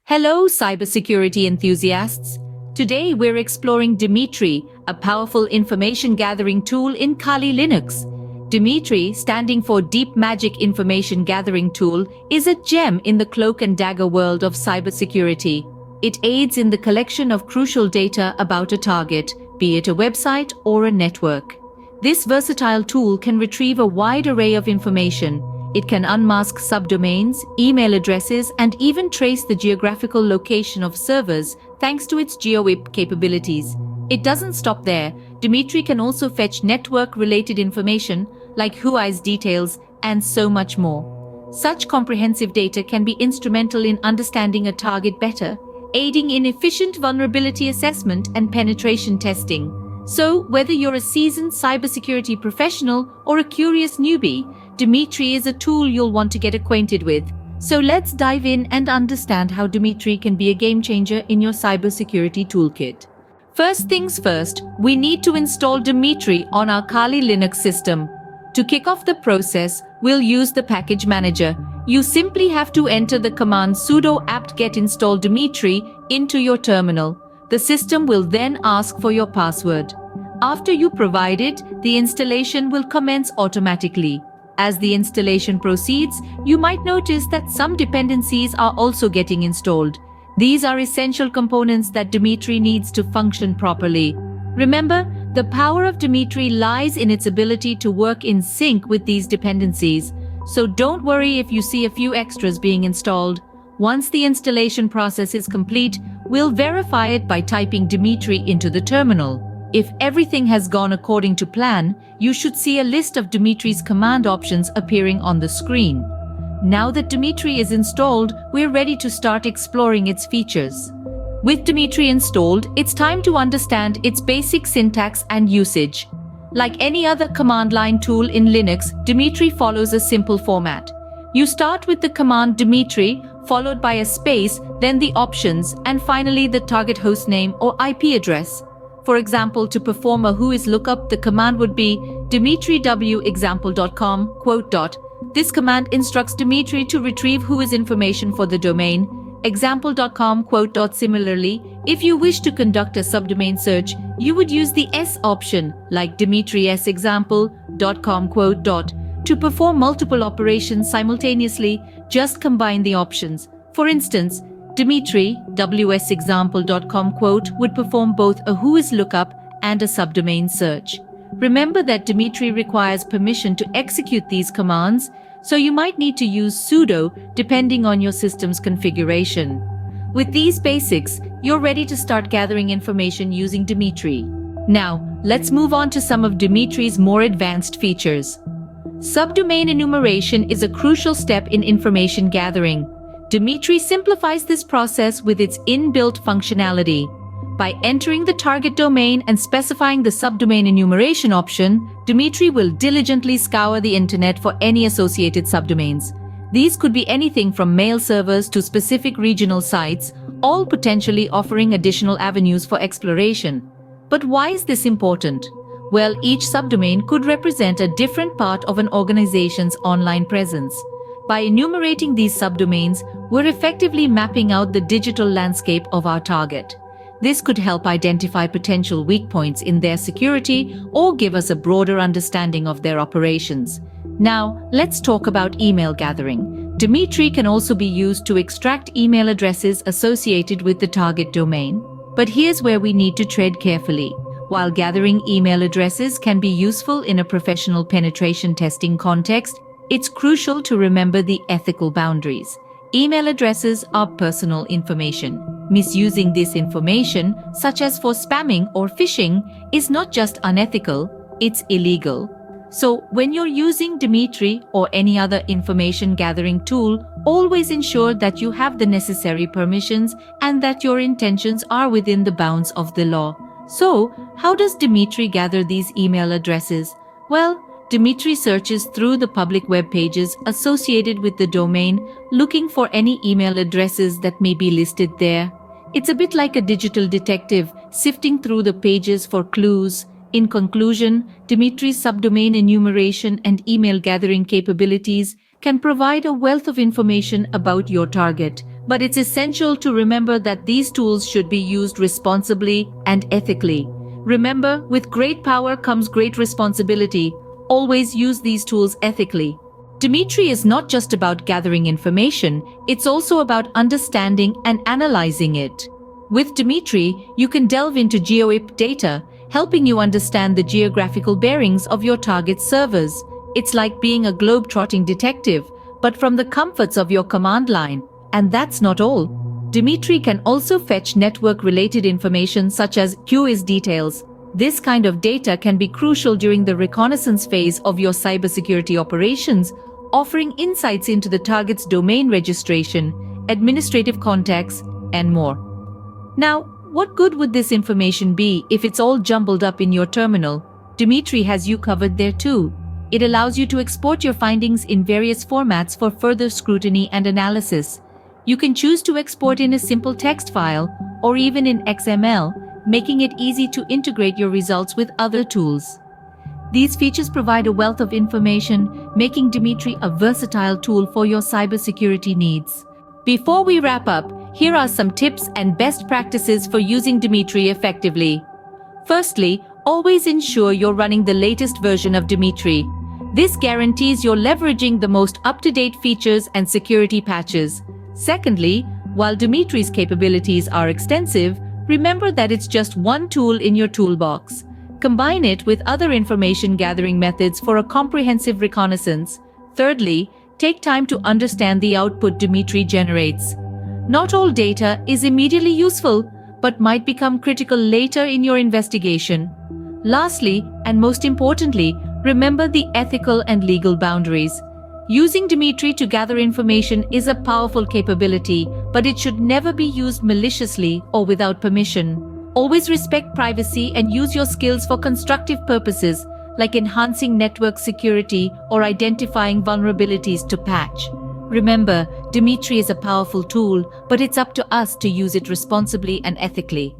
Hello, cybersecurity enthusiasts. Today we're exploring Dmitry, a powerful information gathering tool in Kali Linux. Dmitry, standing for Deep Magic Information Gathering Tool, is a gem in the cloak and dagger world of cybersecurity. It aids in the collection of crucial data about a target, be it a website or a network. This versatile tool can retrieve a wide array of information. It can unmask subdomains, email addresses, and even trace the geographical location of servers thanks to its GeoWIP capabilities. It doesn't stop there. Dmitry can also fetch network-related information like WhoIS details and so much more. Such comprehensive data can be instrumental in understanding a target better, aiding in efficient vulnerability assessment and penetration testing. So, whether you're a seasoned cybersecurity professional or a curious newbie, Dmitry is a tool you'll want to get acquainted with. So let's dive in and understand how Dmitry can be a game changer in your cybersecurity toolkit. First things first, we need to install Dmitry on our Kali Linux system. To kick off the process, we'll use the package manager. You simply have to enter the command sudo apt-get install Dmitry into your terminal. The system will then ask for your password. After you provide it, the installation will commence automatically. As the installation proceeds, you might notice that some dependencies are also getting installed. These are essential components that Dmitry needs to function properly. Remember, the power of Dmitry lies in its ability to work in sync with these dependencies. So don't worry if you see a few extras being installed. Once the installation process is complete, we'll verify it by typing Dmitry into the terminal. If everything has gone according to plan, you should see a list of Dmitry's command options appearing on the screen. Now that Dmitry is installed, we're ready to start exploring its features. With Dmitry installed, it's time to understand its basic syntax and usage. Like any other command line tool in Linux, Dmitry follows a simple format. You start with the command Dmitry, followed by a space, then the options, and finally the target hostname or IP address. For example, to perform a WHOIS lookup, the command would be dmitry.wexample.com. This command instructs Dmitry to retrieve WHOIS information for the domain example.com. Similarly, if you wish to conduct a subdomain search, you would use the S option, like dmitry.sexample.com. To perform multiple operations simultaneously, just combine the options. For instance, dmitry.wexample.com would perform both a WHOIS lookup and a subdomain search. Remember that Dmitry requires permission to execute these commands, so you might need to use sudo depending on your system's configuration. With these basics, you're ready to start gathering information using Dmitry. Now, let's move on to some of Dmitry's more advanced features. Subdomain enumeration is a crucial step in information gathering. Dmitry simplifies this process with its inbuilt functionality. By entering the target domain and specifying the subdomain enumeration option, Dmitry will diligently scour the internet for any associated subdomains. These could be anything from mail servers to specific regional sites, all potentially offering additional avenues for exploration. But why is this important? Well, each subdomain could represent a different part of an organization's online presence. By enumerating these subdomains, we're effectively mapping out the digital landscape of our target. This could help identify potential weak points in their security or give us a broader understanding of their operations. Now, let's talk about email gathering. Dmitry can also be used to extract email addresses associated with the target domain. But here's where we need to tread carefully. While gathering email addresses can be useful in a professional penetration testing context, it's crucial to remember the ethical boundaries. Email addresses are personal information. Misusing this information, such as for spamming or phishing, is not just unethical, it's illegal. So, when you're using Dmitry or any other information gathering tool, always ensure that you have the necessary permissions and that your intentions are within the bounds of the law. So, how does Dmitry gather these email addresses? Well, Dmitry searches through the public web pages associated with the domain, looking for any email addresses that may be listed there. It's a bit like a digital detective, sifting through the pages for clues. In conclusion, Dmitry's subdomain enumeration and email gathering capabilities can provide a wealth of information about your target, But it's essential to remember that these tools should be used responsibly and ethically. Remember, with great power comes great responsibility. Always use these tools ethically. Dmitry is not just about gathering information, it's also about understanding and analyzing it. With Dmitry, you can delve into GeoIP data, helping you understand the geographical bearings of your target servers. It's like being a globe-trotting detective, but from the comforts of your command line. And that's not all. Dmitry can also fetch network-related information such as QoS details. This kind of data can be crucial during the reconnaissance phase of your cybersecurity operations, offering insights into the target's domain registration, administrative contacts, and more. Now, what good would this information be if it's all jumbled up in your terminal? Dmitry has you covered there too. It allows you to export your findings in various formats for further scrutiny and analysis. You can choose to export in a simple text file or even in XML, making it easy to integrate your results with other tools. These features provide a wealth of information, making Dmitry a versatile tool for your cybersecurity needs. Before we wrap up, here are some tips and best practices for using Dmitry effectively. Firstly, always ensure you're running the latest version of Dmitry. This guarantees you're leveraging the most up-to-date features and security patches. Secondly, while Dmitry's capabilities are extensive, remember that it's just one tool in your toolbox. Combine it with other information gathering methods for a comprehensive reconnaissance. Thirdly, take time to understand the output Dmitry generates. Not all data is immediately useful, but might become critical later in your investigation. Lastly, and most importantly, remember the ethical and legal boundaries. Using Dmitry to gather information is a powerful capability, but it should never be used maliciously or without permission. Always respect privacy and use your skills for constructive purposes, like enhancing network security or identifying vulnerabilities to patch. Remember, Dmitry is a powerful tool, but it's up to us to use it responsibly and ethically.